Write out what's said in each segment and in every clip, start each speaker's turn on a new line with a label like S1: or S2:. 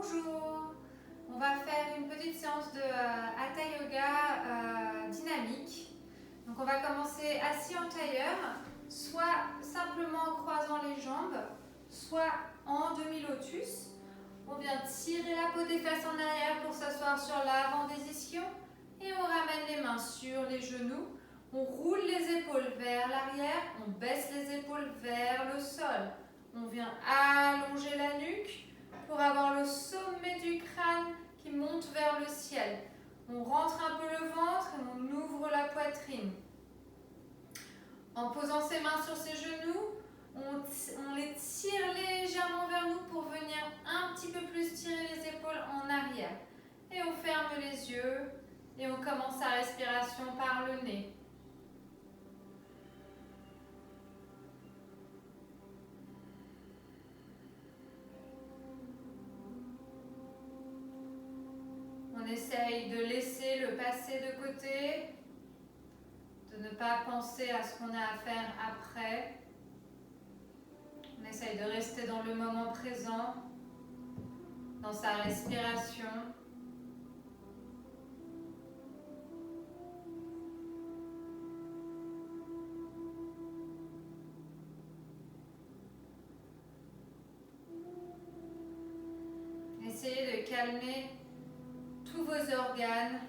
S1: Bonjour, on va faire une petite séance de Hatha Yoga dynamique. Donc on va commencer assis en tailleur, soit simplement en croisant les jambes, soit en demi-lotus. On vient tirer la peau des fesses en arrière pour s'asseoir sur l'avant des ischions et on ramène les mains sur les genoux. On roule les épaules vers l'arrière, on baisse les épaules vers le sol. On vient allonger la nuque pour avoir le sommet du crâne qui monte vers le ciel. On rentre un peu le ventre et on ouvre la poitrine. En posant ses mains sur ses genoux, on les tire légèrement vers nous pour venir un petit peu plus tirer les épaules en arrière. Et on ferme les yeux et on commence sa respiration par le nez. On essaye de laisser le passé de côté, de ne pas penser à ce qu'on a à faire après. On essaye de rester dans le moment présent, dans sa respiration. Essayez de calmer tous vos organes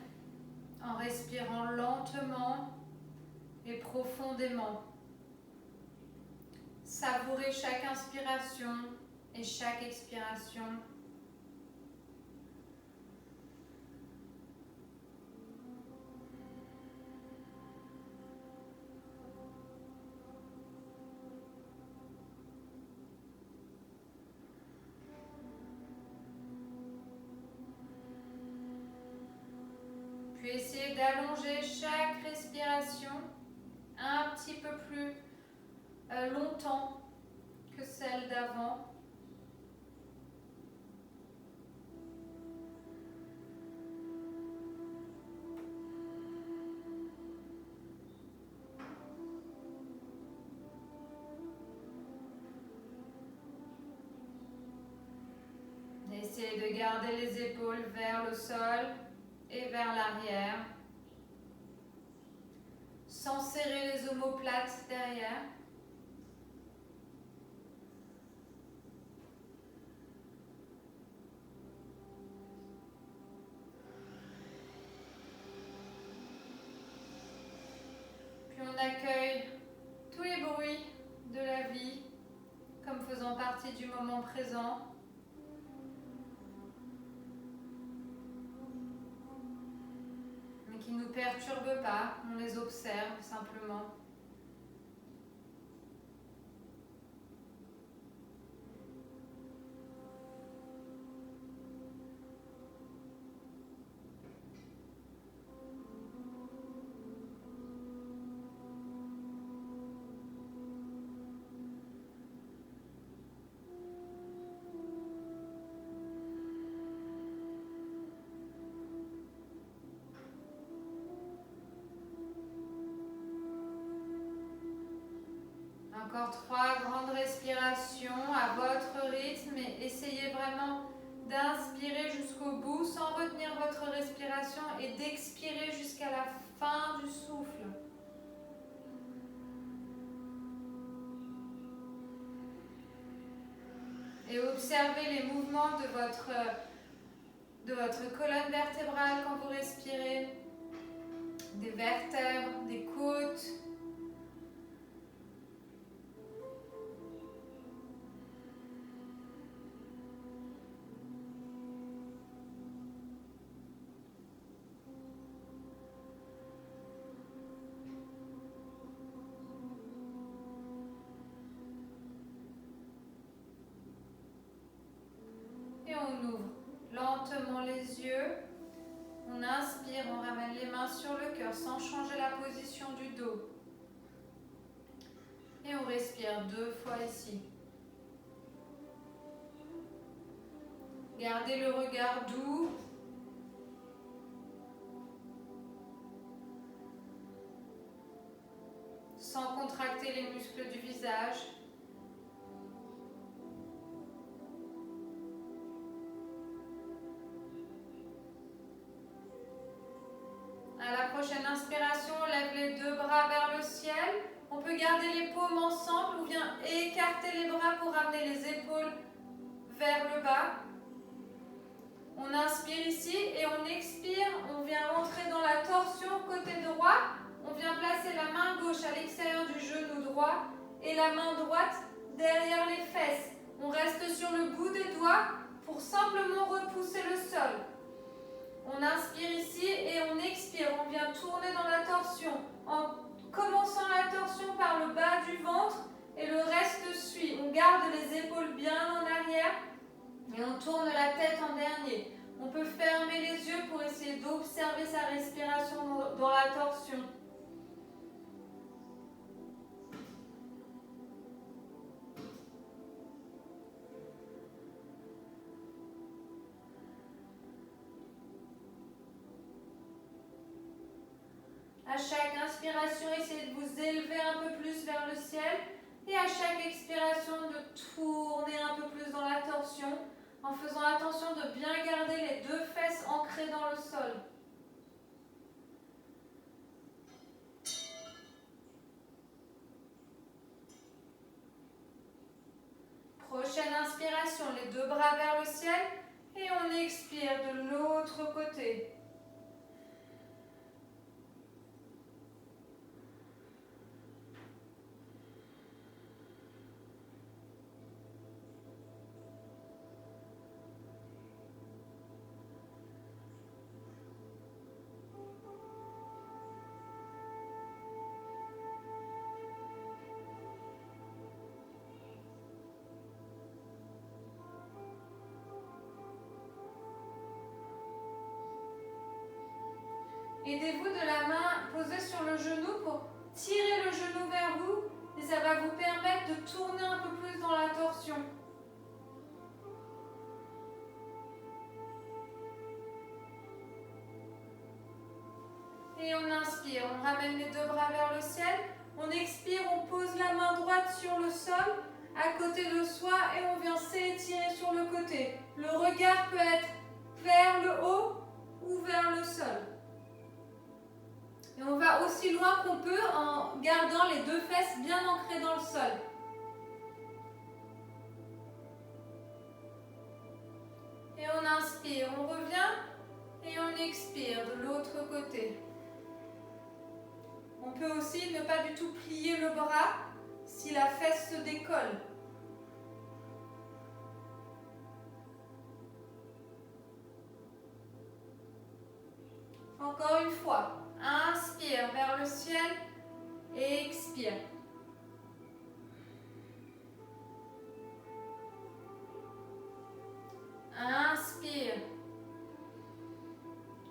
S1: en respirant lentement et profondément. Savourez chaque inspiration et chaque expiration. Puis essayez d'allonger chaque respiration un petit peu plus longtemps que celle d'avant. Essayez de garder les épaules vers le sol et vers l'arrière, sans serrer les omoplates derrière. Puis on accueille tous les bruits de la vie comme faisant partie du moment présent. Mais qui ne nous perturbent pas, on les observe simplement. Encore 3 grandes respirations à votre rythme et essayez vraiment d'inspirer jusqu'au bout sans retenir votre respiration et d'expirer jusqu'à la fin du souffle. Et observez les mouvements de votre colonne vertébrale quand vous respirez, des vertèbres, des côtes. Et on ouvre lentement les yeux. On inspire, on ramène les mains sur le cœur sans changer la position du dos. Et on respire 2 fois ici. Gardez le regard doux. Sans contracter les muscles du visage. prochaine inspiration, on lève les deux bras vers le ciel. On peut garder les paumes ensemble ou bien écarter les bras pour ramener les épaules vers le bas. On inspire ici et on expire. On vient rentrer dans la torsion côté droit. On vient placer la main gauche à l'extérieur du genou droit et la main droite derrière les fesses. On reste sur le bout des doigts pour simplement repousser le sol. On inspire ici et on expire. On vient tourner dans la torsion en commençant la torsion par le bas du ventre et le reste suit. On garde les épaules bien en arrière et on tourne la tête en dernier. On peut fermer les yeux pour essayer d'observer sa respiration dans la torsion. À chaque inspiration, essayez de vous élever un peu plus vers le ciel. Et à chaque expiration, de tourner un peu plus dans la torsion, en faisant attention de bien garder les deux fesses ancrées dans le sol. Prochaine inspiration, les deux bras vers le ciel. Et on expire de l'autre côté. Aidez-vous de la main posée sur le genou pour tirer le genou vers vous et ça va vous permettre de tourner un peu plus dans la torsion. Et on inspire, on ramène les deux bras vers le ciel. On expire, on pose la main droite sur le sol, à côté de soi et on vient s'étirer sur le côté. Le regard peut être vers le haut ou vers le sol. Et on va aussi loin qu'on peut en gardant les deux fesses bien ancrées dans le sol. Et on inspire, on revient et on expire de l'autre côté. On peut aussi ne pas du tout plier le bras si la fesse se décolle. Encore une fois. Inspire vers le ciel et expire. Inspire.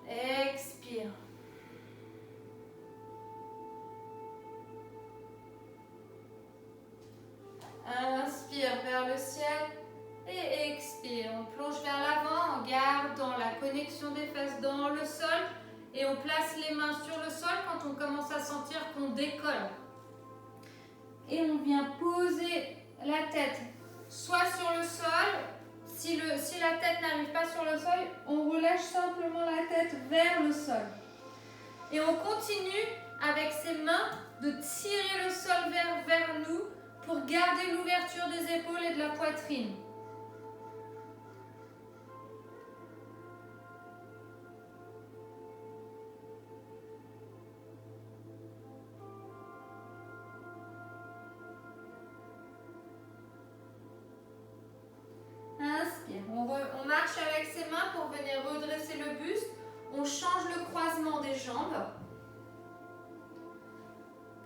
S1: Expire. Inspire vers le ciel et expire. On plonge vers l'avant en gardant la connexion des fesses dans le sol. Et on place les mains sur le sol quand on commence à sentir qu'on décolle. Et on vient poser la tête soit sur le sol. Si la tête n'arrive pas sur le sol, on relâche simplement la tête vers le sol. Et on continue avec ses mains de tirer le sol vers nous pour garder l'ouverture des épaules et de la poitrine. Inspire. On marche avec ses mains pour venir redresser le buste. On change le croisement des jambes.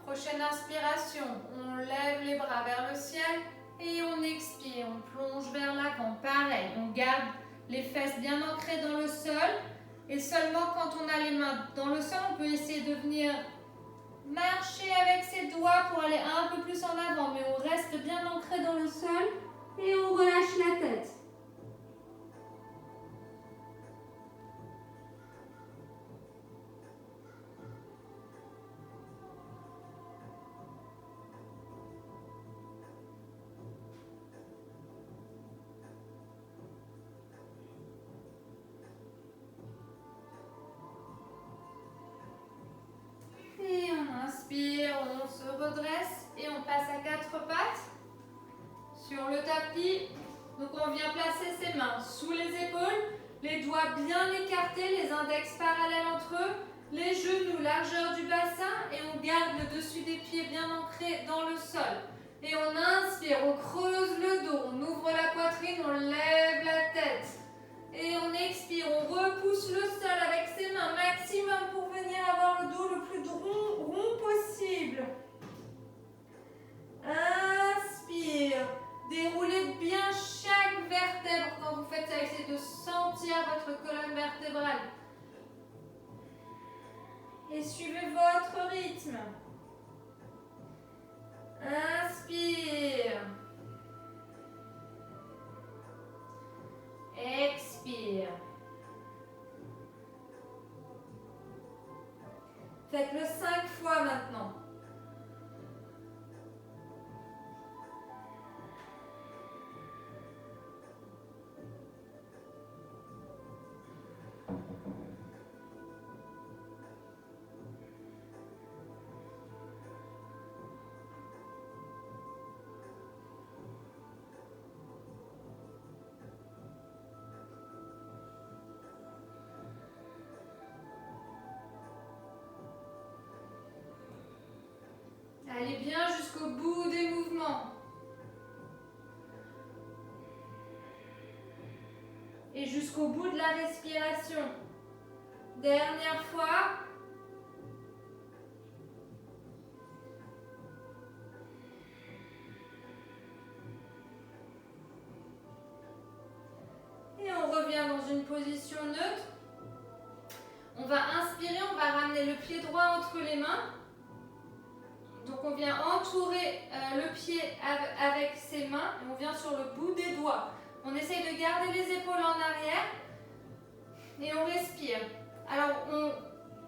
S1: Prochaine inspiration, on lève les bras vers le ciel et on expire. On plonge vers l'avant. Pareil, on garde les fesses bien ancrées dans le sol. Et seulement quand on a les mains dans le sol, on peut essayer de venir marcher avec ses doigts pour aller un peu plus en avant. Mais on reste bien ancré dans le sol. Et on relâche la tête. redresse et on passe à 4 pattes sur le tapis. Donc on vient placer ses mains sous les épaules, les doigts bien écartés, les index parallèles entre eux, les genoux largeur du bassin et on garde le dessus des pieds bien ancré dans le sol. Et on inspire, on creuse le dos, on ouvre la poitrine, on lève la tête. Et on expire, on repousse le sol avec ses mains maximum pour venir avoir le dos le plus rond possible. Inspire. Déroulez bien chaque vertèbre quand vous faites ça. Essayez de sentir votre colonne vertébrale. Et suivez votre rythme. Inspire. Expire. Faites-le 5 fois maintenant. Allez bien jusqu'au bout des mouvements. Et jusqu'au bout de la respiration. Dernière fois. Et on revient dans une position neutre. On va inspirer, on va ramener le pied droit entre les mains. Donc on vient entourer le pied avec ses mains et on vient sur le bout des doigts. On essaye de garder les épaules en arrière et on respire. Alors on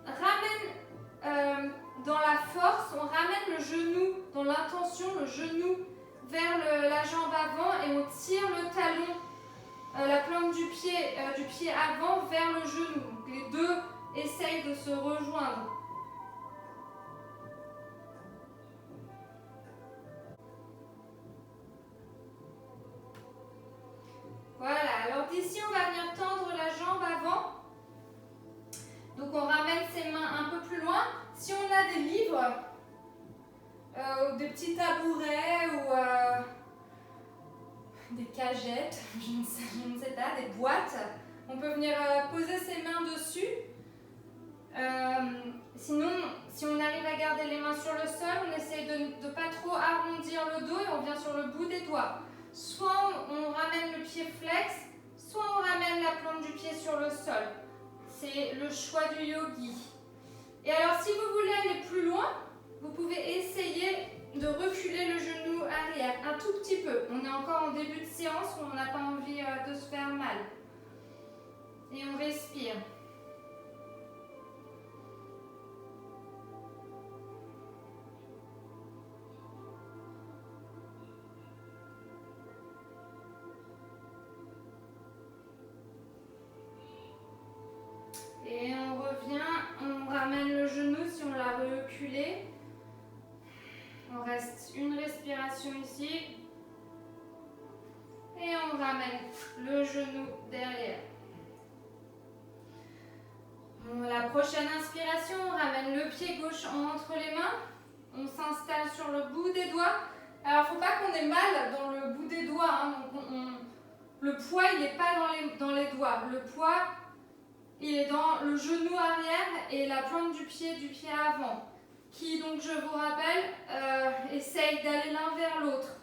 S1: ramène dans la force, on ramène le genou dans l'intention, le genou vers la jambe avant et on tire le talon, la plante du pied avant vers le genou. Donc les deux essayent de se rejoindre. Voilà, alors d'ici on va venir tendre la jambe avant. Donc on ramène ses mains un peu plus loin. Si on a des livres, des petits tabourets ou des cagettes, je ne sais pas, des boîtes, on peut venir poser ses mains dessus. Sinon, si on arrive à garder les mains sur le sol, on essaye de ne pas trop arrondir le dos et on vient sur le bout des doigts. Soit on ramène le pied flex, soit on ramène la plante du pied sur le sol. C'est le choix du yogi. Et alors, si vous voulez aller plus loin, vous pouvez essayer de reculer le genou arrière un tout petit peu. On est encore en début de séance où on n'a pas envie de se faire mal. Et on respire. Et on revient, on ramène le genou si on l'a reculé. On reste une respiration ici. Et on ramène le genou derrière. La prochaine inspiration, on ramène le pied gauche entre les mains. On s'installe sur le bout des doigts. Alors, il ne faut pas qu'on ait mal dans le bout des doigts. Hein. Donc, le poids, il n'est pas dans les doigts. Le poids, il est dans le genou arrière et la plante du pied avant. Qui, donc, je vous rappelle, essaye d'aller l'un vers l'autre.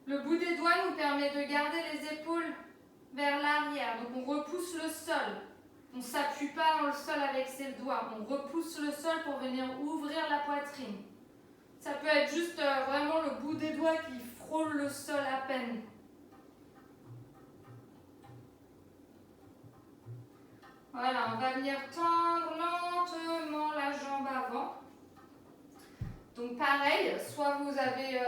S1: Le bout des doigts nous permet de garder les épaules vers l'arrière. Donc, on repousse le sol. On ne s'appuie pas dans le sol avec ses doigts. On repousse le sol pour venir ouvrir la poitrine. Ça peut être juste vraiment le bout des doigts qui frôle le sol à peine. Voilà, on va venir tendre lentement la jambe avant. Donc pareil, soit vous avez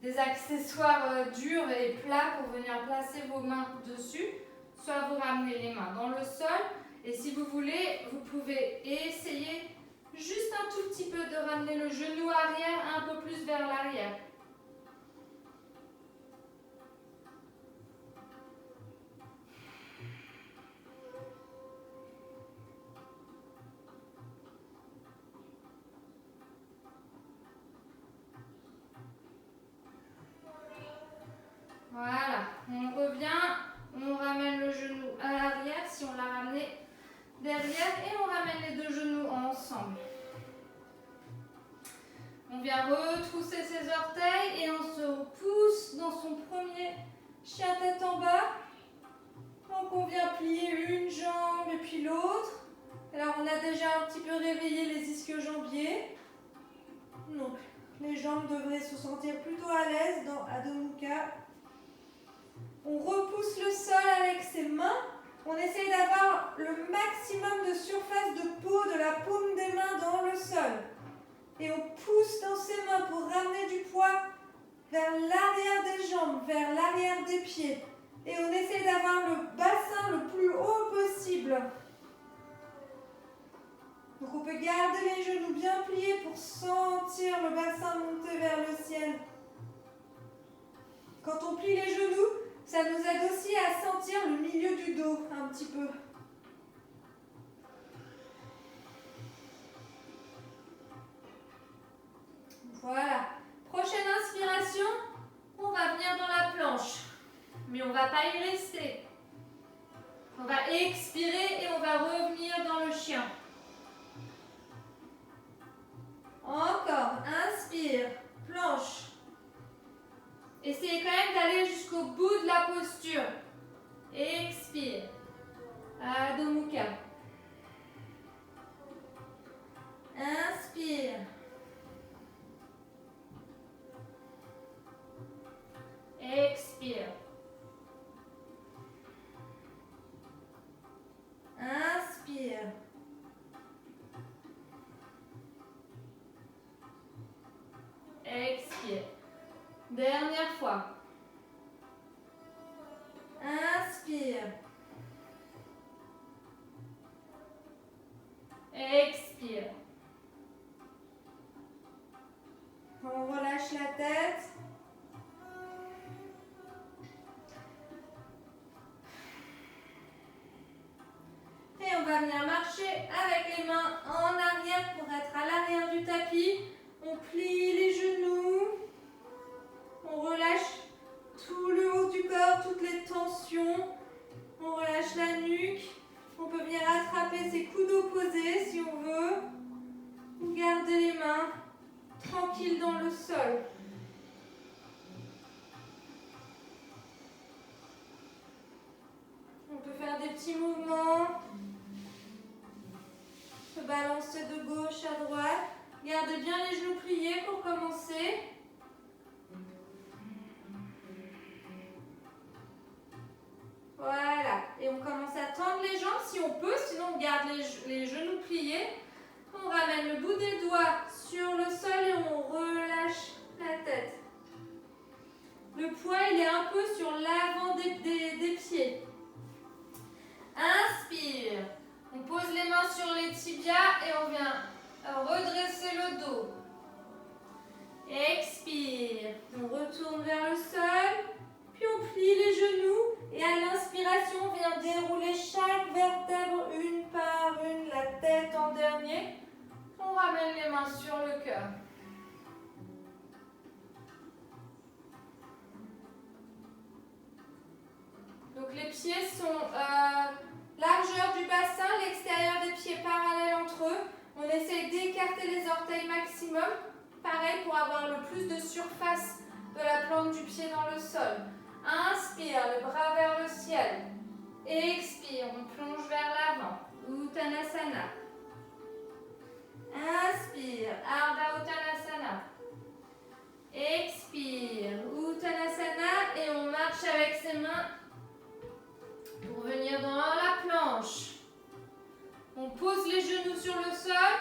S1: des accessoires durs et plats pour venir placer vos mains dessus, soit vous ramenez les mains dans le sol. Et si vous voulez, vous pouvez essayer juste un tout petit peu de ramener le genou arrière un peu plus vers l'arrière. Voilà, on revient, on ramène le genou à l'arrière si on l'a ramené derrière et on ramène les deux genoux ensemble. On vient retrousser ses orteils et on se pousse dans son premier chien tête en bas. Donc on vient plier une jambe et puis l'autre. Alors on a déjà un petit peu réveillé les ischio-jambiers. Donc les jambes devraient se sentir plutôt à l'aise dans Adho Mukha. On repousse le sol avec ses mains. On essaye d'avoir le maximum de surface de peau de la paume des mains dans le sol. Et on pousse dans ses mains pour ramener du poids vers l'arrière des jambes, vers l'arrière des pieds. Et on essaye d'avoir le bassin le plus haut possible. Donc on peut garder les genoux bien pliés pour sentir le bassin monter vers le ciel. Quand on plie les genoux, ça nous aide aussi à sentir le milieu du dos un petit peu. Voilà. Prochaine inspiration, on va venir dans la planche. Mais on ne va pas y rester. On va expirer et on va revenir dans le chien. Encore. Inspire. Planche. Essayez quand même d'aller jusqu'au bout de la posture. Expire. Adho Mukha. Inspire. Expire. Inspire. Expire. Dernière fois. Inspire. Expire. On relâche la tête. Et on va venir marcher avec les mains en arrière pour être à l'arrière du tapis. On plie les genoux. On relâche tout le haut du corps, toutes les tensions. On relâche la nuque. On peut venir attraper ses coudes opposés si on veut. Ou garder les mains tranquilles dans le sol. On peut faire des petits mouvements. On peut balancer de gauche à droite. Gardez bien les genoux pliés pour commencer. Voilà. Et on commence à tendre les jambes si on peut, sinon on garde les genoux pliés. On ramène le bout des doigts sur le sol et on relâche la tête. Le poids, il est un peu sur l'avant des pieds. Inspire. On pose les mains sur les tibias et on vient redresser le dos. Expire. On retourne vers le sol. Puis on plie les genoux. Et à l'inspiration, on vient dérouler chaque vertèbre une par une. La tête en dernier. On ramène les mains sur le cœur. Donc les pieds sont largeur du bassin, l'extérieur des pieds parallèles entre eux. On essaye d'écarter les orteils maximum. Pareil pour avoir le plus de surface de la plante du pied dans le sol. Inspire, le bras vers le ciel. Expire, on plonge vers l'avant. Uttanasana. Inspire, Ardha Uttanasana. Expire, Uttanasana. Et on marche avec ses mains pour venir dans la planche. On pose les genoux sur le sol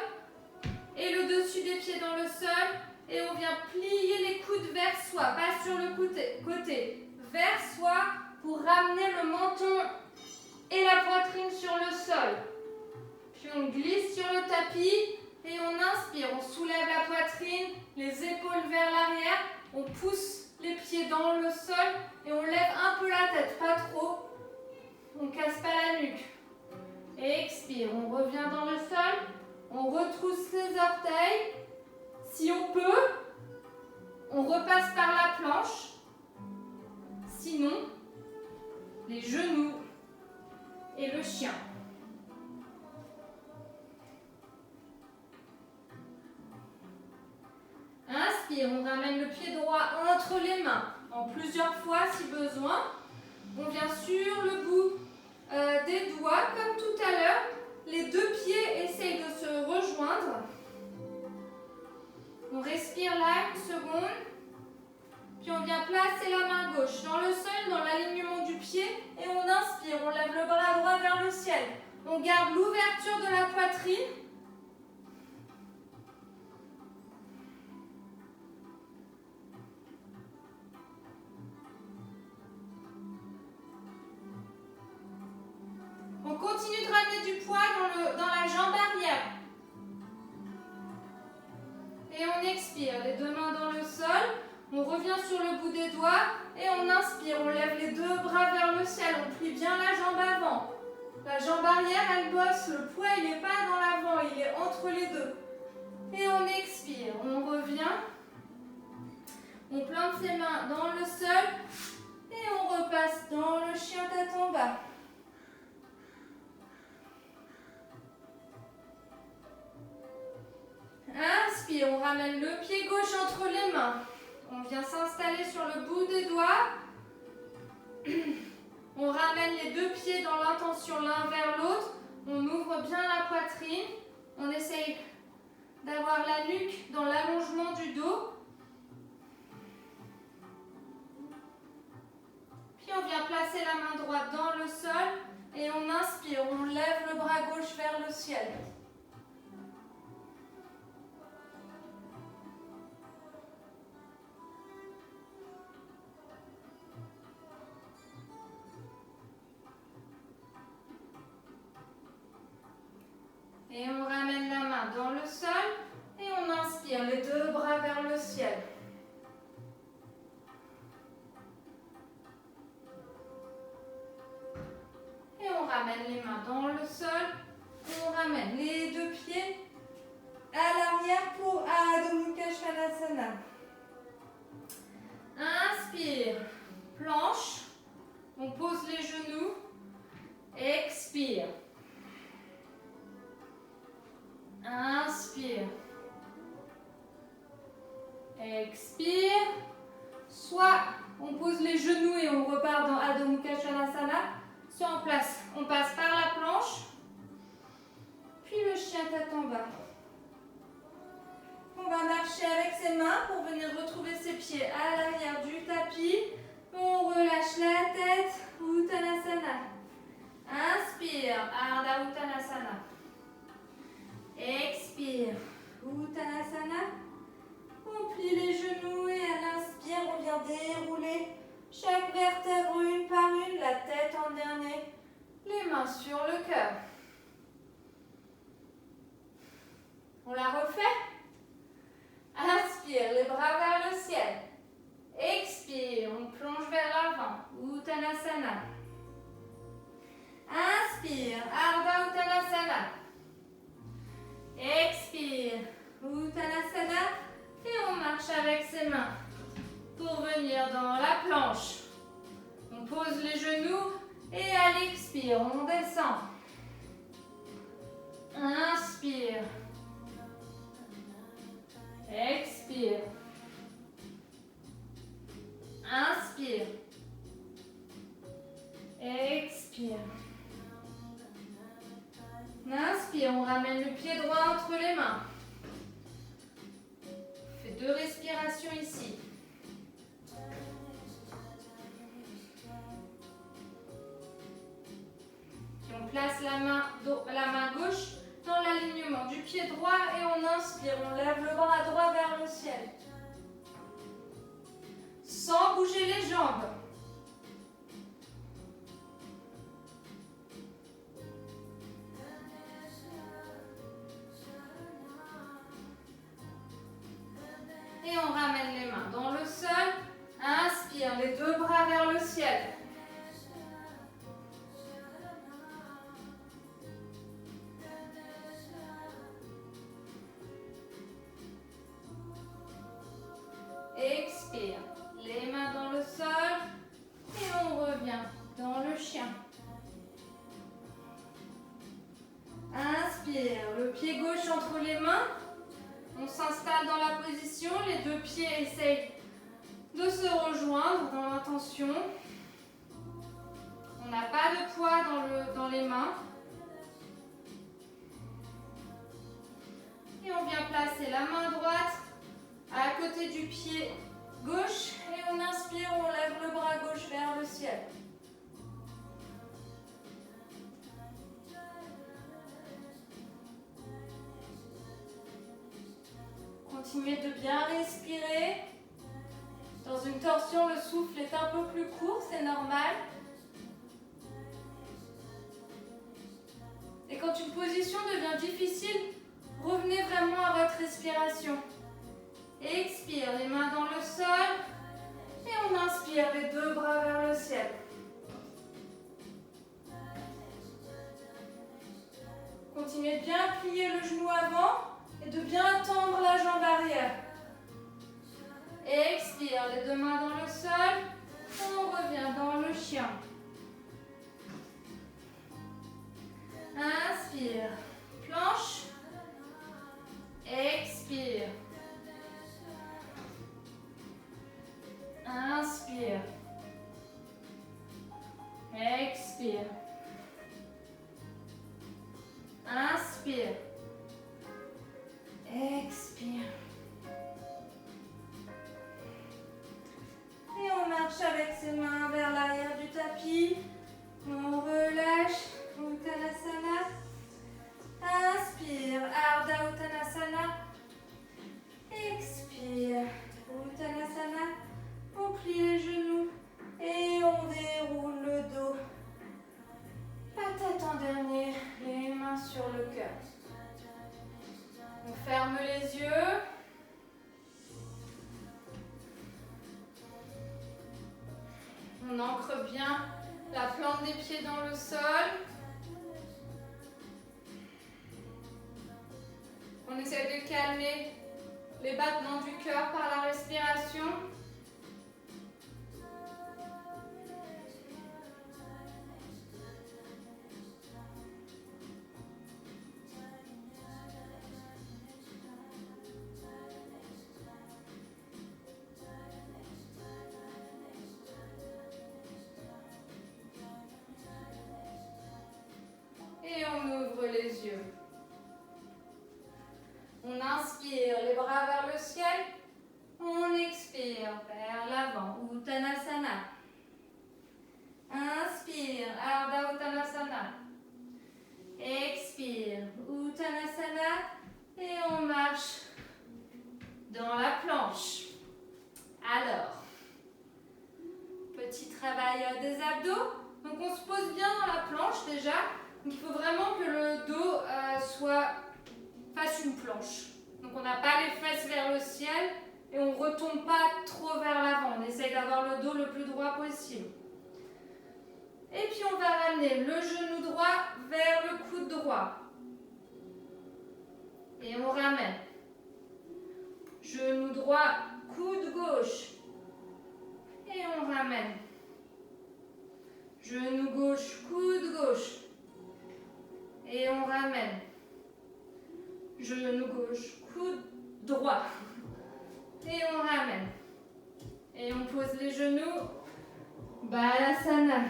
S1: et le dessus des pieds dans le sol. Et on vient plier les coudes vers soi, pas sur le côté. Vers soi pour ramener le menton et la poitrine sur le sol. Puis on glisse sur le tapis et on inspire. On soulève la poitrine, les épaules vers l'arrière. On pousse les pieds dans le sol et on lève un peu la tête, pas trop. On ne casse pas la nuque. Expire, on revient dans le sol. On retrousse les orteils. Si on peut, on repasse par la planche. Sinon, les genoux et le chien. Inspire, on ramène le pied droit entre les mains, en plusieurs fois si besoin. On vient sur le bout des doigts, comme tout à l'heure. Les deux pieds essayent de se rejoindre. On respire là, une seconde. Puis on vient placer la main gauche dans le sol, dans l'alignement du pied. Et on inspire, on lève le bras droit vers le ciel. On garde l'ouverture de la poitrine. On continue de ramener du poids dans la jambe arrière. Et on expire, les deux mains dans le sol. On revient sur le bout des doigts et on inspire. On lève les deux bras vers le ciel. On plie bien la jambe avant. La jambe arrière, elle bosse. Le poids, il n'est pas dans l'avant, il est entre les deux. Et on expire. On revient. On plante ses mains dans le sol. Et on repasse dans le chien tête en bas. Inspire, on ramène le pied gauche entre les mains. On vient s'installer sur le bout des doigts. On ramène les deux pieds dans l'intention l'un vers l'autre. On ouvre bien la poitrine. On essaye d'avoir la nuque dans l'allongement du dos. Puis on vient placer la main droite dans le sol. Et on inspire, on lève le bras gauche vers le ciel. Et on ramène la main dans le sol et on inspire les deux bras vers le ciel. Et on ramène les mains dans le sol. Et on ramène les deux pieds à l'arrière pour Adho Mukha Svanasana. Inspire, planche. On pose les genoux. Expire. Inspire. Expire. Soit on pose les genoux et on repart dans Adho Mukha Svanasana. Soit on passe par la planche. Puis le chien tête en bas. On va marcher avec ses mains pour venir retrouver ses pieds à l'arrière du tapis. On relâche la tête. Uttanasana. Inspire. Ardha Uttanasana. Expire. Uttanasana. On plie les genoux et à l'inspire, on vient dérouler chaque vertèbre une par une, la tête en dernier, les mains sur le cœur. On la refait. Inspire, les bras vers le ciel. Expire, on plonge vers l'avant. Uttanasana. Inspire, Ardha Uttanasana. Expire, Uttanasana. Et on marche avec ses mains pour venir dans la planche. On pose les genoux et à l'expire, on descend. Inspire. Expire. Inspire. Expire. Inspire, on ramène le pied droit entre les mains. On fait 2 respirations ici. Puis on place la main gauche dans l'alignement du pied droit et on inspire, on lève le bras droit vers le ciel. Sans bouger les jambes. Et on ramène les mains dans le sol. Inspire, les deux bras vers le ciel. Expire, les mains dans le sol. Et on revient dans le chien. Inspire, le pied gauche entre les mains. On s'installe dans la position. Les deux pieds essayent de se rejoindre dans l'intention. On n'a pas de poids dans les mains. Et on vient placer la main droite à côté du pied gauche. Et on inspire, on lève le bras gauche vers le ciel. Continuez de bien respirer. Dans une torsion, le souffle est un peu plus court, c'est normal. Et quand une position devient difficile, revenez vraiment à votre respiration. Expire, les mains dans le sol. Et on inspire, les deux bras vers le ciel. Continuez de bien plier le genou avant et de bien tendre la jambe arrière. Expire, les deux mains dans le sol. On revient dans le chien. Inspire, planche. Expire. Inspire. Expire. Inspire. Expire. Et on marche avec ses mains vers l'arrière du tapis. On relâche. Uttanasana. Inspire. Ardha Uttanasana. Expire. Uttanasana. On plie les genoux. Et on déroule le dos. La tête en dernier. Les mains sur le cœur. On ferme les yeux. On ancre bien la plante des pieds dans le sol. On essaie de calmer les battements du cœur par la respiration. Et on ouvre les yeux. On inspire, les bras vers le ciel. On expire vers l'avant. Uttanasana. Inspire, Ardha Uttanasana. Expire, Uttanasana. Et on marche dans la planche. Alors, petit travail des abdos. Donc on se pose bien dans la planche déjà. Donc il faut vraiment que le dos fasse une planche. Donc on n'a pas les fesses vers le ciel et on ne retombe pas trop vers l'avant. On essaye d'avoir le dos le plus droit possible. Et puis on va ramener le genou droit vers le coude droit. Et on ramène. Genou droit, coude gauche. Et on ramène. Genou gauche, coude gauche. Et on ramène. Genou gauche, coude droit. Et on ramène. Et on pose les genoux. Balasana.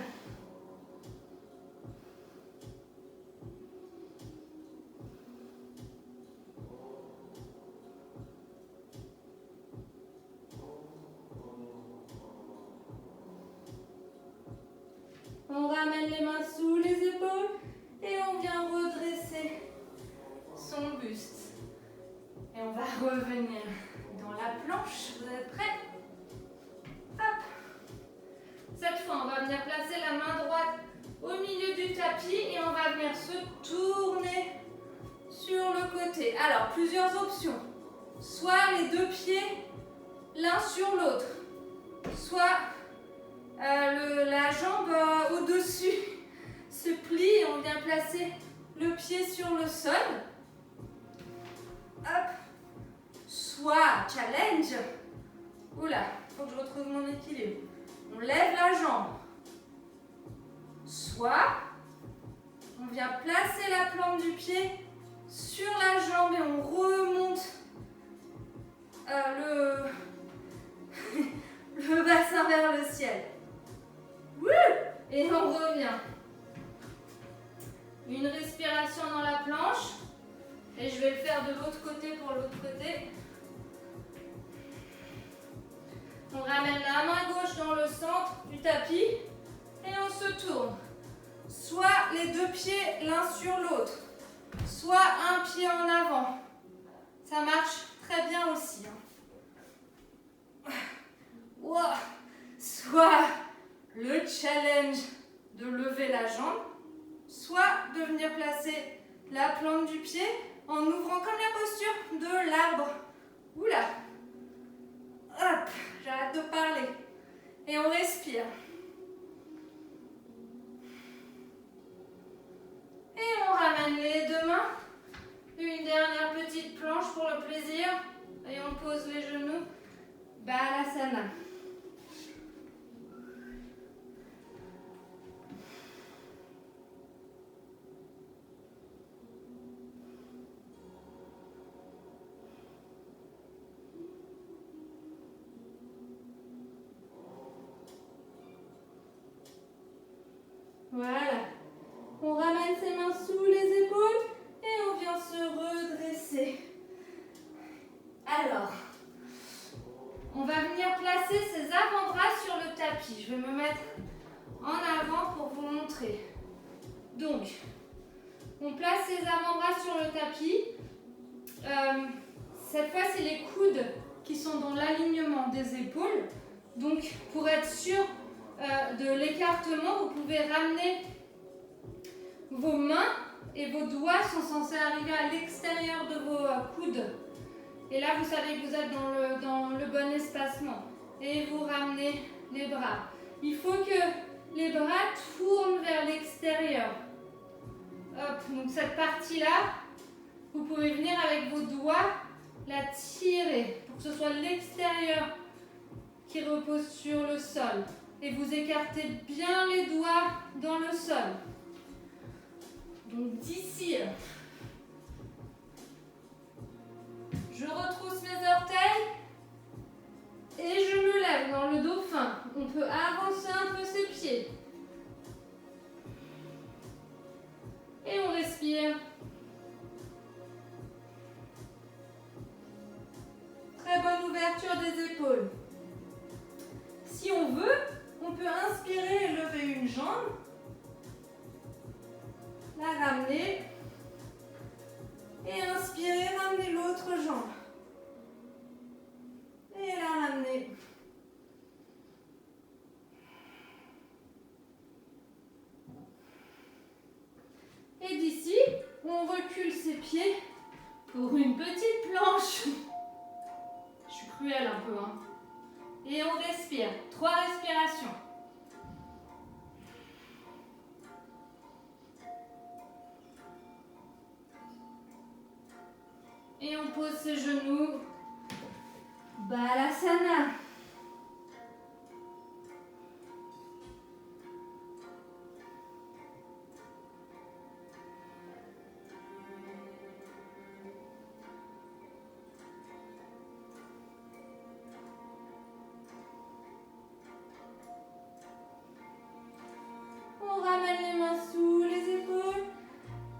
S1: On ramène les mains sous les épaules et on vient redresser son buste. Et on va revenir dans la planche. Vous êtes prêts? Hop. Cette fois, on va venir placer la main droite au milieu du tapis et on va venir se tourner sur le côté. Alors, plusieurs options. Soit les deux pieds l'un sur l'autre. Soit la jambe au-dessus se plie et on vient placer le pied sur le sol. Hop. Soit challenge. Oula, faut que je retrouve mon équilibre. On lève la jambe. Soit on vient placer la plante du pied sur la jambe et on remonte le bassin vers le ciel. Wouh! Et on revient. Une respiration dans la planche. Et je vais le faire de l'autre côté pour l'autre côté. On ramène la main gauche dans le centre du tapis et on se tourne. Soit les deux pieds l'un sur l'autre, soit un pied en avant. Ça marche très bien aussi. Wow. Soit le challenge de lever la jambe, soit de venir placer la plante du pied en ouvrant comme la posture de l'arbre. Oula! Hop, j'arrête de parler. Et on respire. Et on ramène les deux mains. Une dernière petite planche pour le plaisir. Et on pose les genoux. Balasana. Voilà. On ramène ses mains sous les épaules et on vient se redresser. Alors, on va venir placer ses avant-bras sur le tapis. Je vais me mettre en avant pour vous montrer. Donc, on place ses avant-bras sur le tapis. Cette fois, c'est les coudes qui sont dans l'alignement des épaules. Donc, pour être sûr de l'écartement, vous pouvez ramener vos mains et vos doigts sont censés arriver à l'extérieur de vos coudes. Et là, vous savez que vous êtes dans le bon espacement. Et vous ramenez les bras. Il faut que les bras tournent vers l'extérieur. Hop, donc cette partie-là, vous pouvez venir avec vos doigts la tirer pour que ce soit l'extérieur qui repose sur le sol. Et vous écartez bien les doigts dans le sol. Donc d'ici, je retrousse mes orteils et je me lève dans le dauphin. On peut avancer un peu ses pieds. Et on respire. Très bonne ouverture des épaules. Si on veut, on peut inspirer et lever une jambe. La ramener. Et inspirer, ramener l'autre jambe. Et la ramener. Et d'ici, on recule ses pieds pour une petite planche. Je suis cruelle un peu, hein. Et on respire. 3 respirations. Et on pose ses genoux. Balasana. On ramène les mains sous les épaules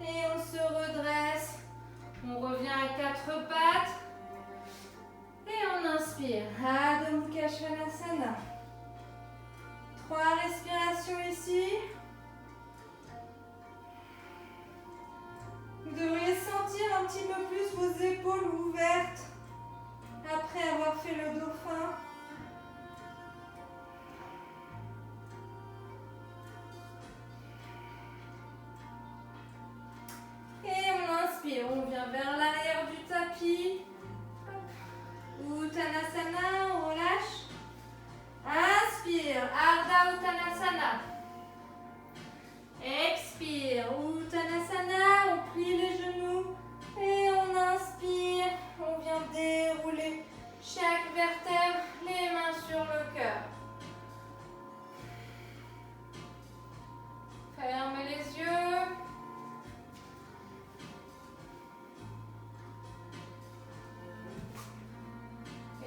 S1: et on se redresse. On revient à 4 pattes et on inspire. Adho Mukha Svanasana. 3 respirations ici. Vous devriez sentir un petit peu plus vos épaules ouvertes après avoir fait le dauphin. Et on inspire, on vient vers l'arrière du tapis. Uttanasana, on sur le cœur. Fermez les yeux.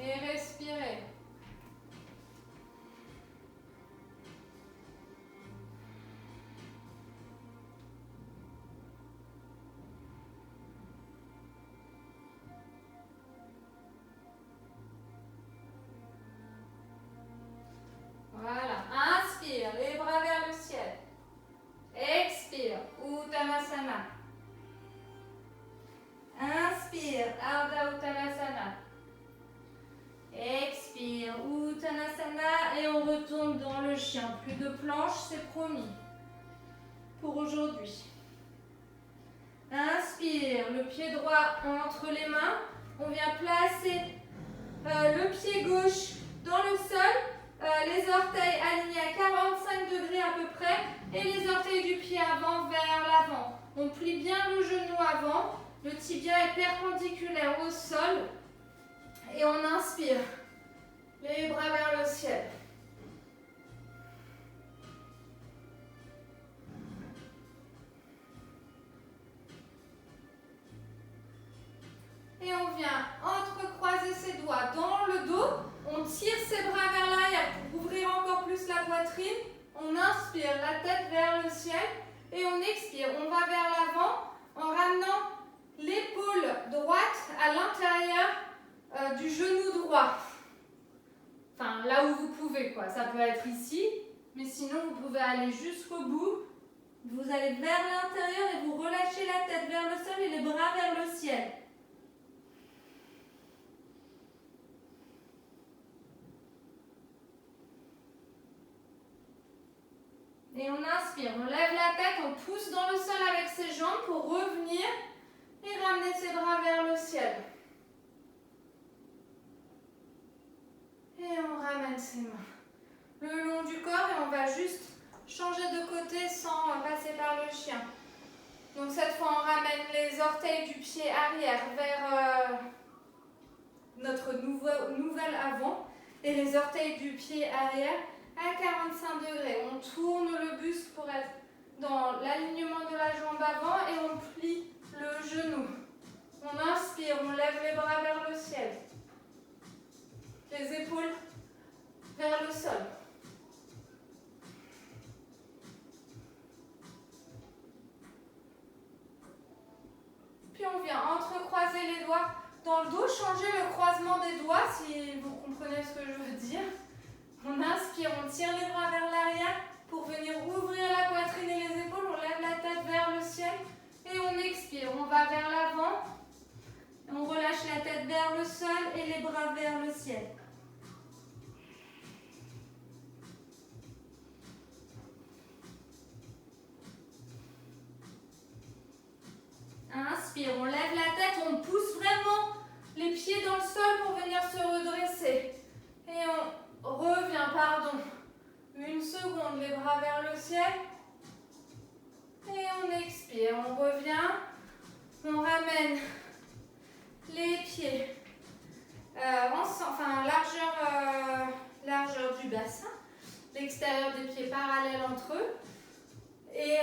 S1: Et respirez. Voilà. Inspire, les bras vers le ciel. Expire, Uttanasana. Inspire, Ardha Uttanasana. Expire, Uttanasana. Et on retourne dans le chien. Plus de planches, c'est promis. Pour aujourd'hui. Inspire, le pied droit entre les mains. On vient placer le pied gauche dans le sol. Les orteils alignés à 45 degrés à peu près et les orteils du pied avant vers l'avant. On plie bien le genou avant, le tibia est perpendiculaire au sol et on inspire, les bras vers le ciel. Et on vient entrecroiser ses doigts dans le dos. On tire ses bras vers l'arrière pour ouvrir encore plus la poitrine. On inspire, la tête vers le ciel. Et on expire, on va vers l'avant en ramenant l'épaule droite à l'intérieur du genou droit. Enfin, là où vous pouvez, quoi. Ça peut être ici, mais sinon vous pouvez aller jusqu'au bout. Vous allez vers l'intérieur et vous relâchez la tête vers le sol et les bras vers le ciel. Et on inspire, on lève la tête, on pousse dans le sol avec ses jambes pour revenir et ramener ses bras vers le ciel. Et on ramène ses mains le long du corps et on va juste changer de côté sans passer par le chien. Donc cette fois on ramène les orteils du pied arrière vers notre nouvel avant et les orteils du pied arrière à 45 degrés. On tourne le buste pour être dans l'alignement de la jambe avant et on plie le genou. On inspire, on lève les bras vers le ciel. Les épaules vers le sol. Puis on vient entrecroiser les doigts dans le dos, changer le croisement des doigts si vous comprenez ce que je veux dire. On inspire, on tire les bras vers l'arrière pour venir ouvrir la poitrine et les épaules. On lève la tête vers le ciel et on expire. On va vers l'avant. On relâche la tête vers le sol et les bras vers le ciel. Inspire, on lève la tête, on pousse vraiment les pieds dans le sol pour venir se redresser. Et on revient, une seconde, les bras vers le ciel. Et on expire, on revient. On ramène les pieds largeur du bassin. L'extérieur des pieds parallèles entre eux. Et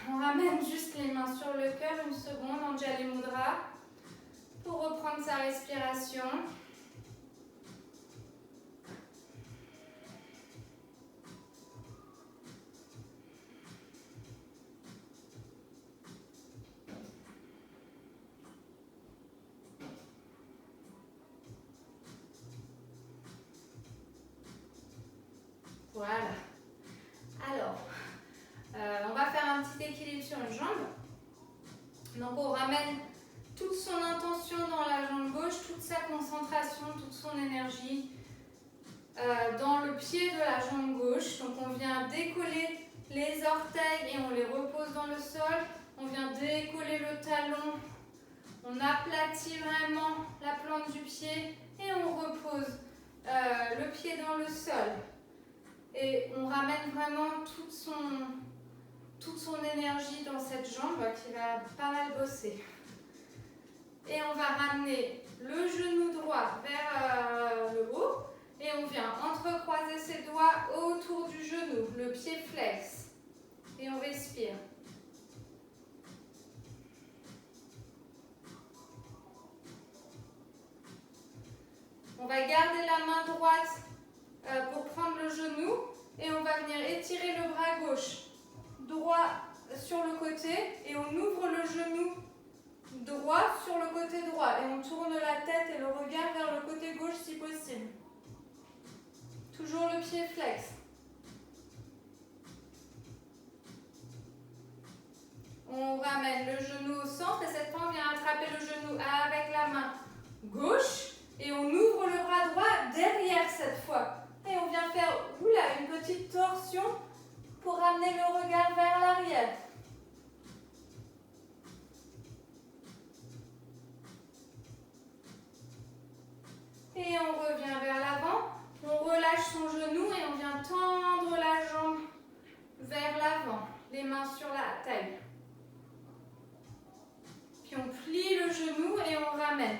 S1: on ramène juste les mains sur le cœur, une seconde, Anjali Mudra, pour reprendre sa respiration. Voilà. Alors, on va faire un petit équilibre sur une jambe. Donc on ramène toute son intention dans la jambe gauche, toute sa concentration, toute son énergie dans le pied de la jambe gauche. Donc on vient décoller les orteils et on les repose dans le sol. On vient décoller le talon. On aplatit vraiment la plante du pied et on repose le pied dans le sol. Et on ramène vraiment toute son énergie dans cette jambe qui va pas mal bosser. Et on va ramener le genou droit vers le haut et on vient genou, le pied flex. Et on respire. On va garder la main droite pour prendre le genou et on va venir étirer le bras gauche droit sur le côté et on ouvre le genou droit sur le côté droit et on tourne la tête et le regard vers le côté gauche si possible. Toujours le pied flex. On ramène le genou au centre et cette fois on vient attraper le genou avec la main gauche et on ouvre le bras droit derrière cette fois. Et on vient faire une petite torsion pour ramener le regard vers l'arrière. Et on revient vers l'avant. On relâche son genou et on vient tendre la jambe vers l'avant. Les mains sur la taille. Puis on plie le genou et on ramène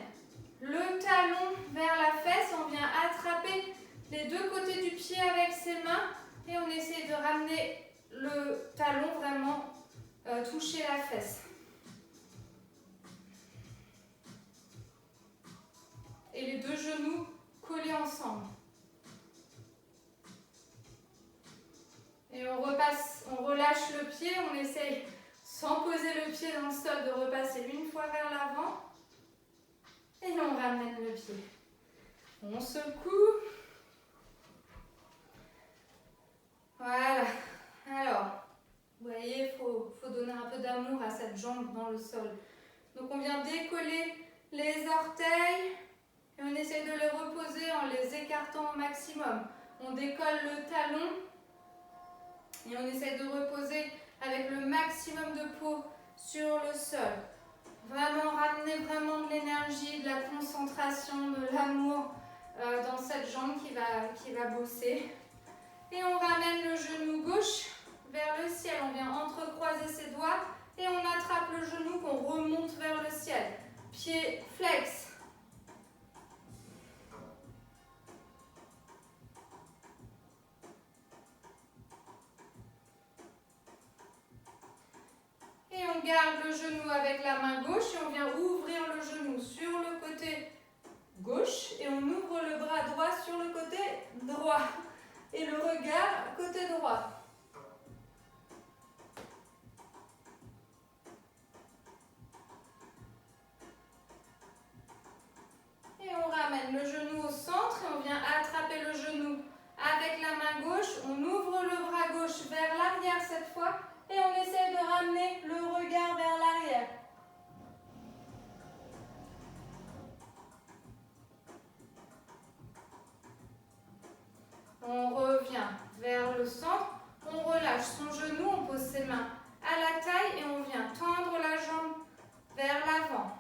S1: le talon vers la fesse. On vient attraper les deux côtés du pied avec ses mains et on essaie de ramener le talon vraiment toucher la fesse. Et les deux genoux collés ensemble. Et on repasse, on relâche le pied, on essaye sans poser le pied dans le sol de repasser une fois vers l'avant. Et on ramène le pied. On secoue. Voilà. Alors, vous voyez, il faut donner un peu d'amour à cette jambe dans le sol. Donc on vient décoller les orteils et on essaie de les reposer en les écartant au maximum. On décolle le talon et on essaie de reposer avec le maximum de peau sur le sol. Vraiment ramener vraiment de l'énergie, de la concentration, de l'amour dans cette jambe qui va bosser. Et on ramène le genou gauche vers le ciel. On vient entrecroiser ses doigts et on attrape le genou qu'on remonte vers le ciel. Pied flex. Et on garde le genou avec la main gauche et on vient ouvrir le genou sur le côté gauche et on ouvre le bras droit sur le côté droit. Et le regard côté droit. Et on ramène le genou au centre et on vient attraper le genou avec la main gauche. On ouvre le bras gauche vers l'arrière cette fois et on essaie de ramener le regard vers l'arrière. On revient vers le centre, on relâche son genou, on pose ses mains à la taille et on vient tendre la jambe vers l'avant.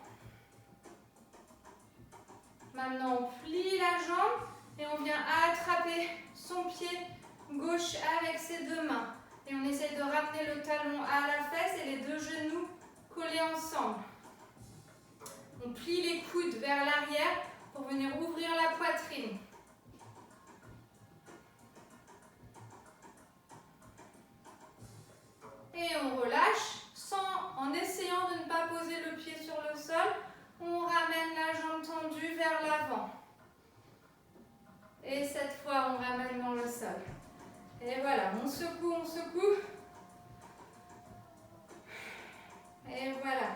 S1: Maintenant, on plie la jambe et on vient attraper son pied gauche avec ses deux mains. Et on essaie de ramener le talon à la fesse et les deux genoux collés ensemble. On plie les coudes vers l'arrière pour venir ouvrir la poitrine. Et on relâche en essayant de ne pas poser le pied sur le sol. On ramène la jambe tendue vers l'avant. Et cette fois, on ramène dans le sol. Et voilà, on secoue, on secoue. Et voilà.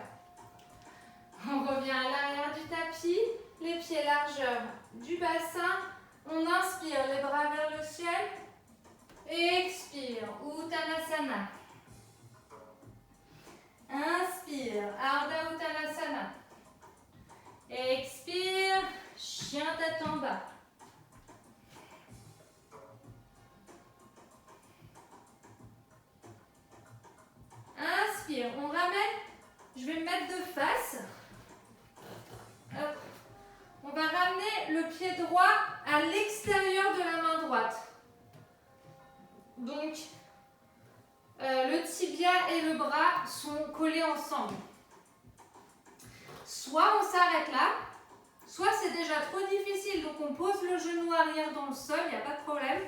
S1: On revient à l'arrière du tapis, les pieds largeur du bassin. On inspire, les bras vers le ciel. Et expire, Uttanasana. Inspire, Ardha Uttanasana. Expire, chien tête en bas. Inspire, on ramène, je vais me mettre de face. Hop. On va ramener le pied droit à l'extérieur de la main droite. Donc, le tibia et le bras sont collés ensemble. Soit on s'arrête là, soit c'est déjà trop difficile, donc on pose le genou arrière dans le sol, il n'y a pas de problème.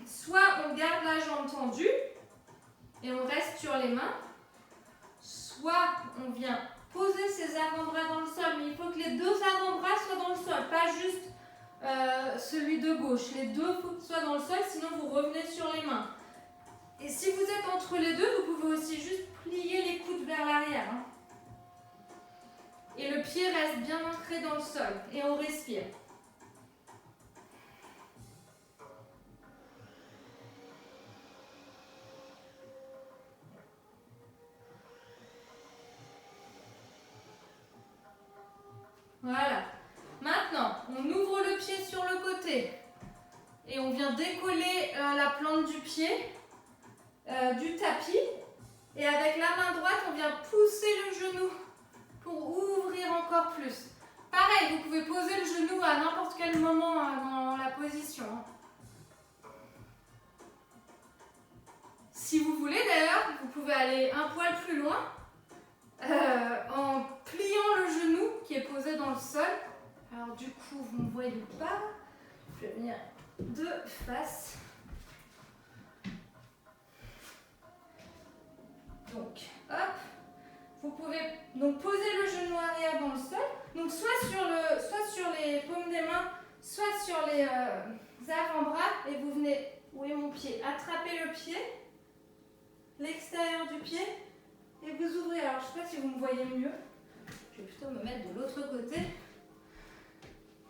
S1: soit on garde la jambe tendue et on reste sur les mains, soit on vient poser ses avant-bras dans le sol, mais il faut que les deux avant-bras soient dans le sol, pas juste celui de gauche. Les deux, il faut qu'ils soient dans le sol, sinon vous revenez sur les mains. Et si vous êtes entre les deux, vous pouvez aussi juste plier les coudes vers l'arrière. Hein. Et le pied reste bien ancré dans le sol. Et on respire. Voilà. Maintenant, on ouvre le pied sur le côté. Et on vient décoller la plante du pied du tapis. Et avec la main droite, on vient pousser le genou pour ouvrir encore plus. Pareil, vous pouvez poser le genou à n'importe quel moment dans la position. Si vous voulez d'ailleurs, vous pouvez aller un poil plus loin en pliant le genou qui est posé dans le sol. Alors du coup, vous ne me voyez pas. Je vais venir de face. Donc, hop. Vous pouvez donc poser le genou arrière dans le sol. Donc soit sur les paumes des mains, soit sur les avant-bras. Et vous venez, où est mon pied? Attrapez le pied, l'extérieur du pied, et vous ouvrez. Alors je ne sais pas si vous me voyez mieux. Je vais plutôt me mettre de l'autre côté.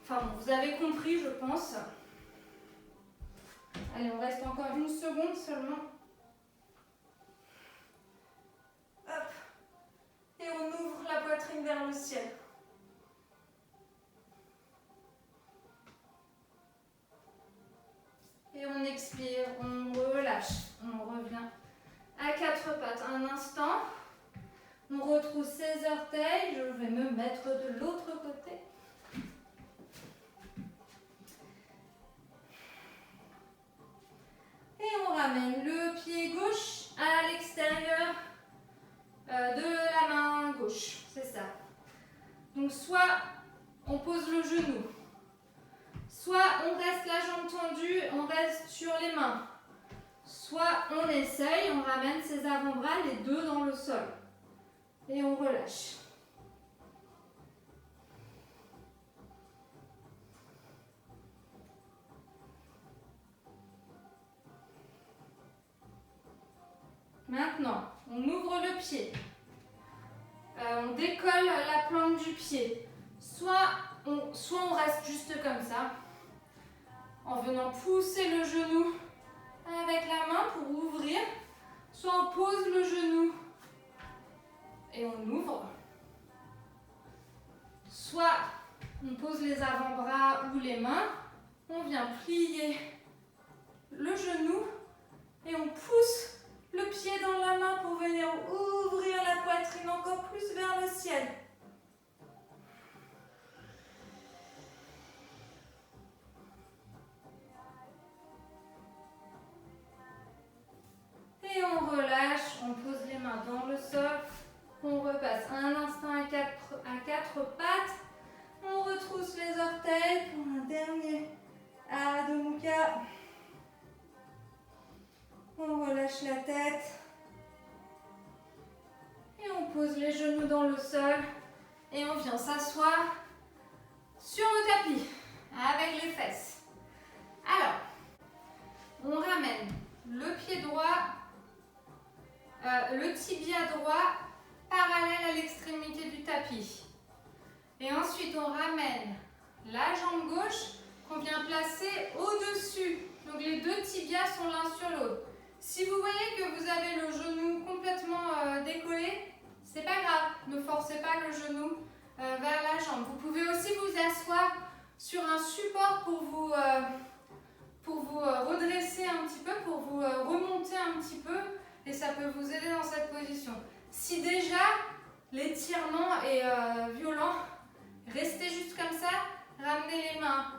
S1: Enfin bon, vous avez compris, je pense. Allez, on reste encore une seconde seulement. Hop. Et on ouvre la poitrine vers le ciel. Et on expire, on relâche. On revient à quatre pattes un instant. On retrousse ses orteils. Je vais me mettre de l'autre côté. Et on ramène le pied gauche à l'extérieur de la main gauche. C'est ça. Donc soit on pose le genou, soit on reste la jambe tendue, on reste sur les mains. Soit on essaye, on ramène ses avant-bras, les deux dans le sol. Et on relâche. Maintenant, on ouvre le pied. On décolle la plante du pied. Soit on reste juste comme ça, en venant pousser le genou avec la main pour ouvrir. Soit on pose le genou et on ouvre. Soit on pose les avant-bras ou les mains. On vient plier le genou et on pousse le pied dans la main pour venir ouvrir la poitrine encore plus vers le ciel. Et on relâche, on pose les mains dans le sol. On repasse un instant à quatre pattes. On retrousse les orteils pour un dernier Adho Mukha. On relâche la tête. Et on pose les genoux dans le sol. Et on vient s'asseoir sur le tapis avec les fesses. Alors, on ramène le pied droit, le tibia droit parallèle à l'extrémité du tapis. Et ensuite, on ramène la jambe gauche qu'on vient placer au-dessus. Donc les deux tibias sont l'un sur l'autre. Si vous voyez que vous avez le genou complètement décollé, c'est pas grave, ne forcez pas le genou vers la jambe. Vous pouvez aussi vous asseoir sur un support pour vous redresser un petit peu, pour vous remonter un petit peu, et ça peut vous aider dans cette position. Si déjà l'étirement est violent, restez juste comme ça, ramenez les mains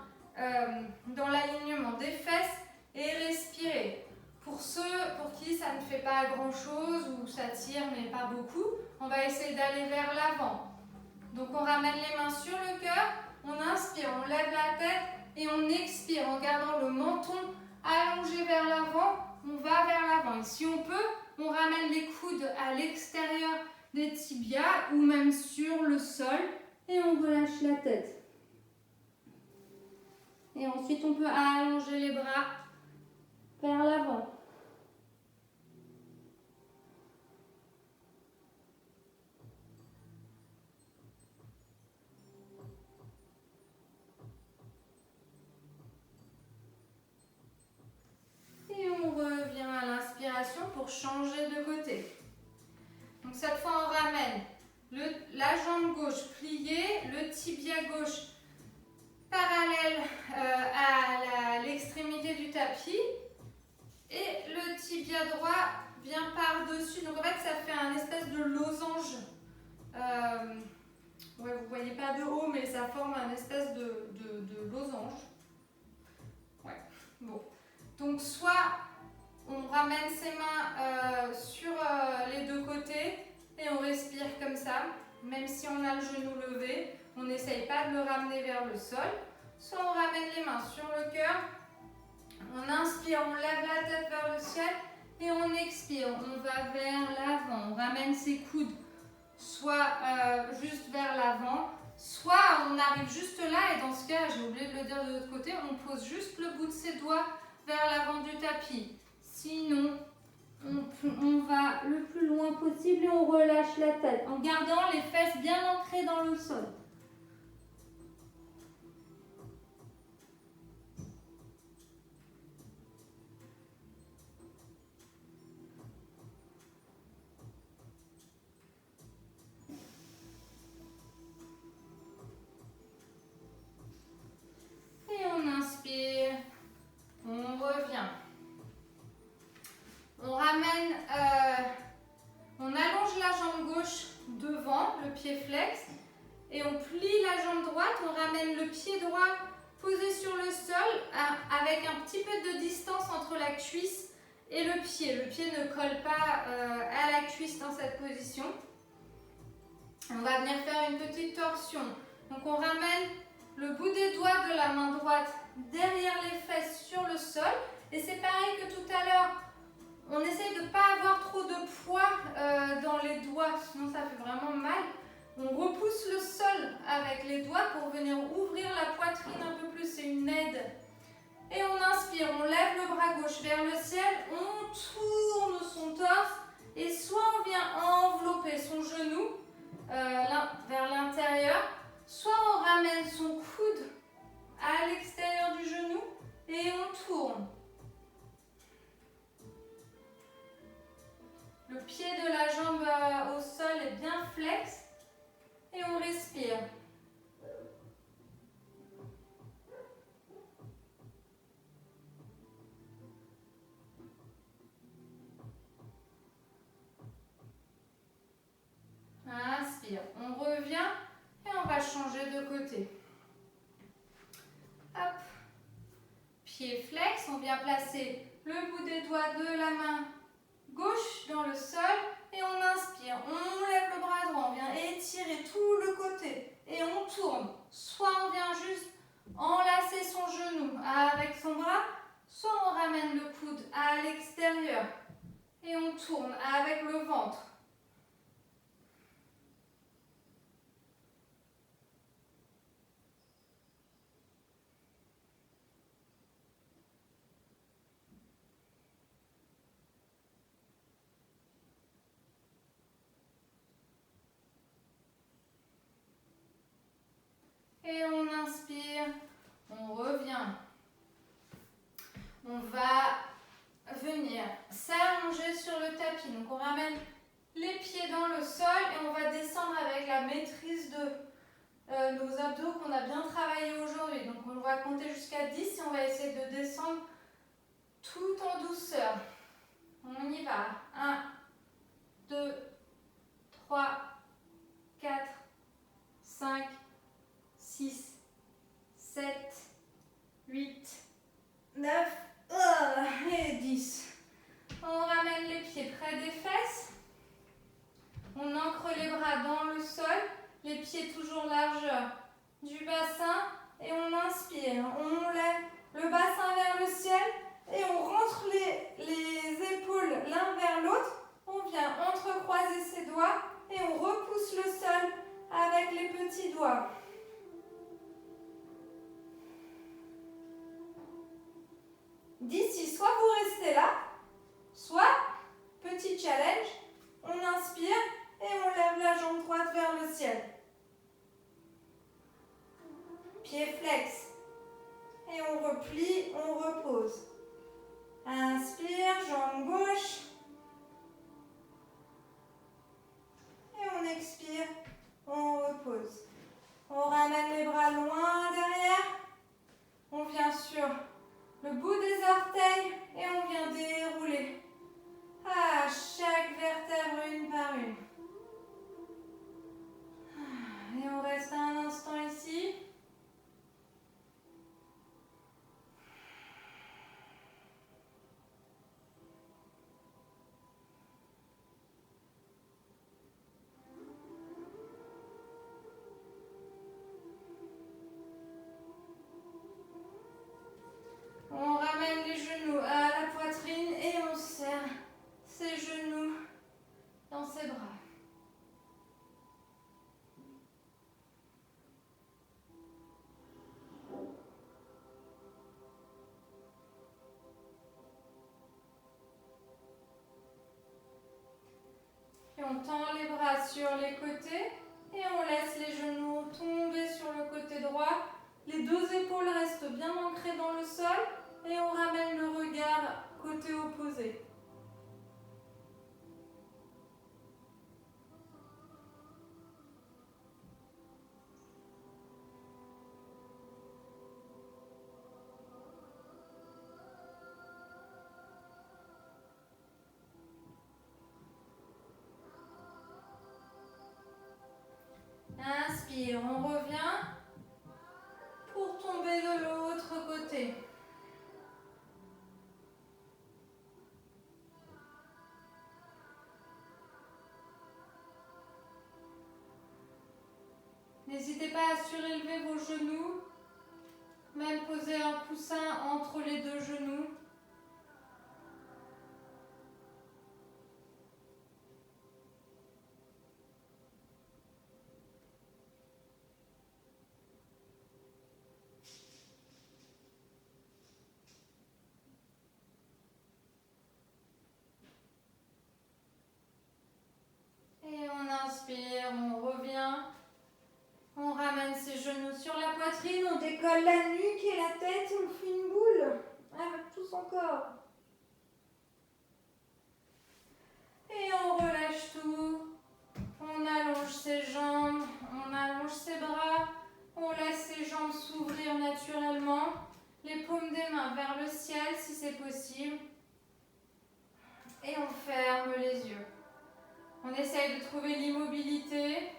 S1: dans l'alignement des fesses et respirez. Pour ceux pour qui ça ne fait pas grand chose ou ça tire mais pas beaucoup, on va essayer d'aller vers l'avant. Donc on ramène les mains sur le cœur, on inspire, on lève la tête et on expire en gardant le menton allongé vers l'avant, on va vers l'avant. Et si on peut, on ramène les coudes à l'extérieur des tibias ou même sur le sol et on relâche la tête. Et ensuite, on peut allonger les bras vers l'avant. Et on revient à l'inspiration pour changer de côté. Donc cette fois, on ramène la jambe gauche pliée, le tibia gauche parallèle à l'extrémité du tapis et le tibia droit vient par-dessus. Donc en fait, ça fait un espèce de losange. Ouais, vous ne voyez pas de haut, mais ça forme un espèce de losange. Ouais, bon. Donc soit on ramène ses mains sur les deux côtés et on respire comme ça, même si on a le genou levé, on n'essaye pas de le ramener vers le sol. Soit on ramène les mains sur le cœur, on inspire, on lève la tête vers le ciel et on expire, on va vers l'avant, on ramène ses coudes soit juste vers l'avant, soit on arrive juste là et dans ce cas, j'ai oublié de le dire de l'autre côté, on pose juste le bout de ses doigts vers l'avant du tapis. Sinon, on va le plus loin possible et on relâche la tête en gardant les fesses bien ancrées dans le sol. Et on inspire, on revient. On ramène, on allonge la jambe gauche devant, le pied flex, et on plie la jambe droite, on ramène le pied droit posé sur le sol avec un petit peu de distance entre la cuisse et le pied. Le pied ne colle pas à la cuisse dans cette position. On va venir faire une petite torsion. Donc on ramène le bout des doigts de la main droite derrière les fesses sur le sol. Et c'est pareil que tout à l'heure. On essaye de ne pas avoir trop de poids dans les doigts, sinon ça fait vraiment mal. On repousse le sol avec les doigts pour venir ouvrir la poitrine un peu plus, c'est une aide. Et on inspire, on lève le bras gauche vers le ciel, on tourne son torse et soit on vient envelopper son genou vers l'intérieur, soit on ramène son coude à l'extérieur du genou et on tourne. Le pied de la jambe au sol est bien flex et on respire. Inspire, on revient et on va changer de côté. Hop, pied flex, on vient placer le bout des doigts de la main gauche dans le sol et on inspire, on lève le bras droit, on vient étirer tout le côté et on tourne. Soit on vient juste enlacer son genou avec son bras, soit on ramène le coude à l'extérieur et on tourne avec le ventre. Et on inspire, on revient. On va venir s'allonger sur le tapis. Donc on ramène les pieds dans le sol et on va descendre avec la maîtrise de nos abdos qu'on a bien travaillé aujourd'hui. Donc on va compter jusqu'à 10 et on va essayer de descendre tout en douceur. On y va. 1, 2, 3, 4, 5, 6, 7, 8, 9 et 10. On ramène les pieds près des fesses. On ancre les bras dans le sol. Les pieds toujours largeur du bassin. Et on inspire. On lève le bassin vers le ciel. Et petits doigts. D'ici, soit vous restez là, soit, petit challenge, on inspire et on lève la jambe droite vers le ciel. Pied flex. Et on replie, on repose. Inspire, jambe gauche. Et on expire, on repose. On ramène les bras loin derrière. On vient sur le bout des orteils et on vient dérouler. Ah, chaque vertèbre une par une. Et on reste un instant ici. On ramène les genoux à la poitrine et on serre ses genoux dans ses bras. Et on tend les bras sur les côtés et on laisse les genoux tomber sur le côté droit. Les deux épaules restent bien ancrées dans le sol et on ramène le regard côté opposé. Inspire, on revient pour tomber de l'autre côté. N'hésitez pas à surélever vos genoux, même poser un coussin entre les deux genoux. Et on inspire, on revient. On ramène ses genoux sur la poitrine, on décolle la nuque et la tête, on fait une boule avec tout son corps. Et on relâche tout. On allonge ses jambes, on allonge ses bras, on laisse ses jambes s'ouvrir naturellement. Les paumes des mains vers le ciel si c'est possible. Et on ferme les yeux. On essaye de trouver l'immobilité.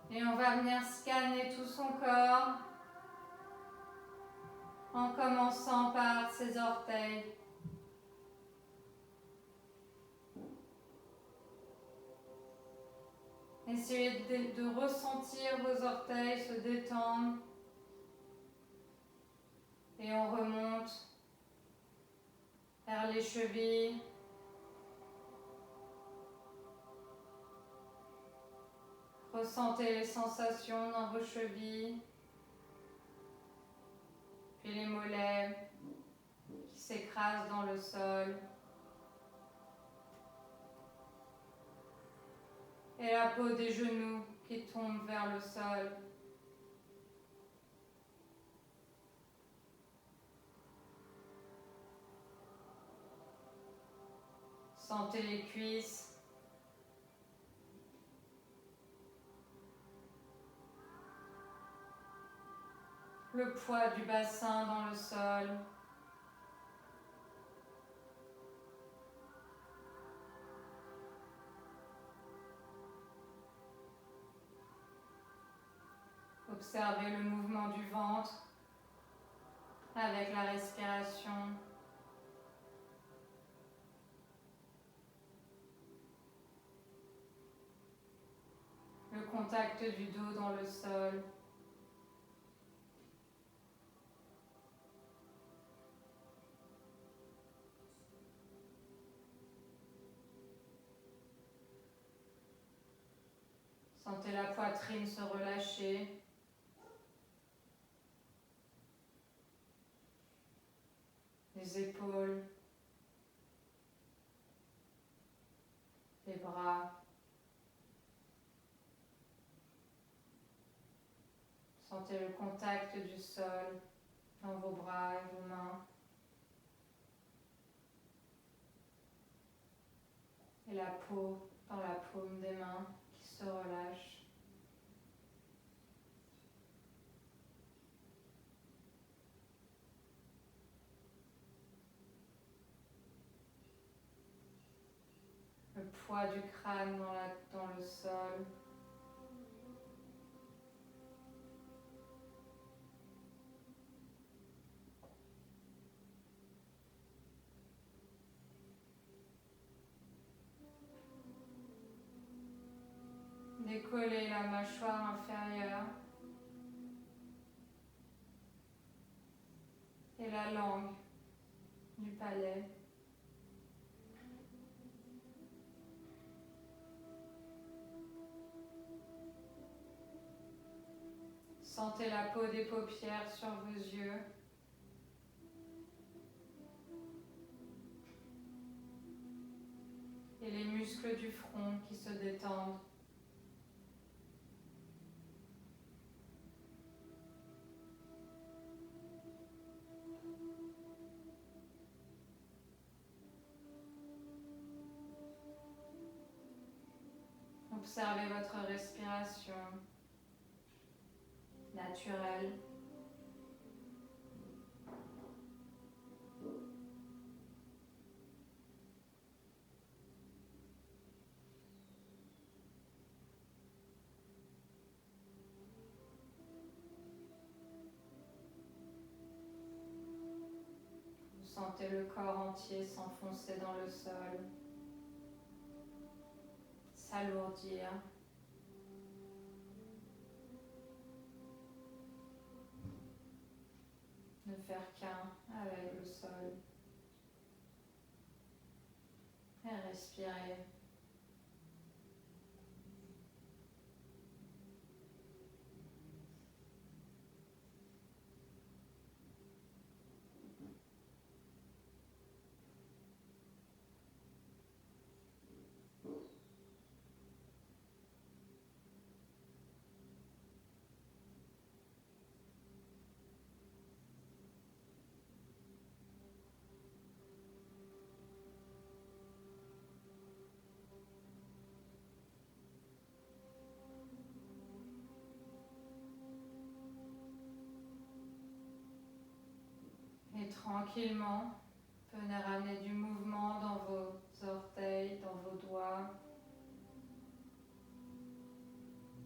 S1: Et on va venir scanner tout son corps en commençant par ses orteils. Essayez de ressentir vos orteils se détendre. Et on remonte vers les chevilles. Ressentez les sensations dans vos chevilles. Puis les mollets qui s'écrasent dans le sol. Et la peau des genoux qui tombe vers le sol. Sentez les cuisses. Le poids du bassin dans le sol. Observez le mouvement du ventre avec la respiration. Le contact du dos dans le sol. Sentez la poitrine se relâcher. Les épaules, les bras. Sentez le contact du sol dans vos bras et vos mains. Et la peau dans la paume des mains qui se relâche. Le poids du crâne dans le sol. Décollez la mâchoire inférieure et la langue du palais. Sentez la peau des paupières sur vos yeux. Et les muscles du front qui se détendent. Observez votre respiration naturelle. Vous sentez le corps entier s'enfoncer dans le sol, s'alourdir. Ne faire qu'un avec le sol. Et respirer. Et tranquillement, venez ramener du mouvement dans vos orteils, dans vos doigts,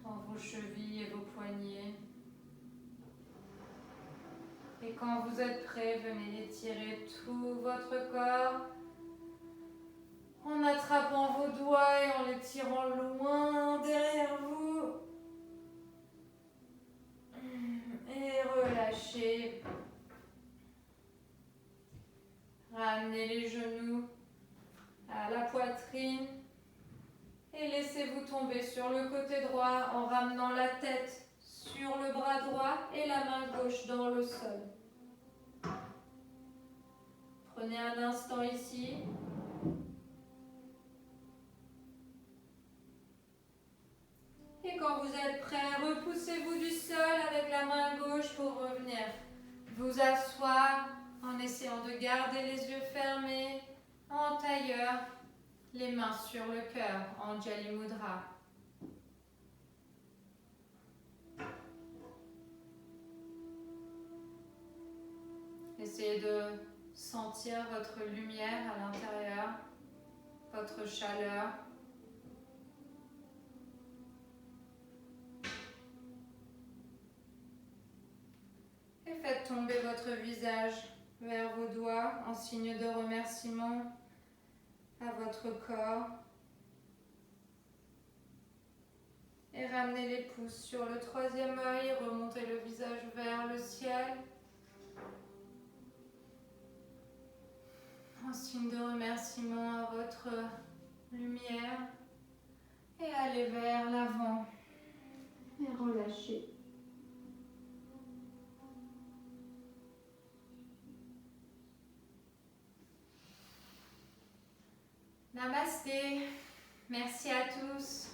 S1: dans vos chevilles et vos poignets. Et quand vous êtes prêt, venez étirer tout votre corps en attrapant vos doigts et en les tirant loin derrière vous. Et relâchez. Ramenez les genoux à la poitrine et laissez-vous tomber sur le côté droit en ramenant la tête sur le bras droit et la main gauche dans le sol. Prenez un instant ici. Et quand vous êtes prêt, repoussez-vous du sol avec la main gauche pour revenir vous asseoir en essayant de garder les yeux fermés, en tailleur, les mains sur le cœur, Anjali Mudra. Essayez de sentir votre lumière à l'intérieur, votre chaleur. Et faites tomber votre visage vers vos doigts en signe de remerciement à votre corps. Et ramenez les pouces sur le troisième œil, remontez le visage vers le ciel. En signe de remerciement à votre lumière. Et allez vers l'avant.
S2: et relâcher.
S1: Namasté. Merci à tous.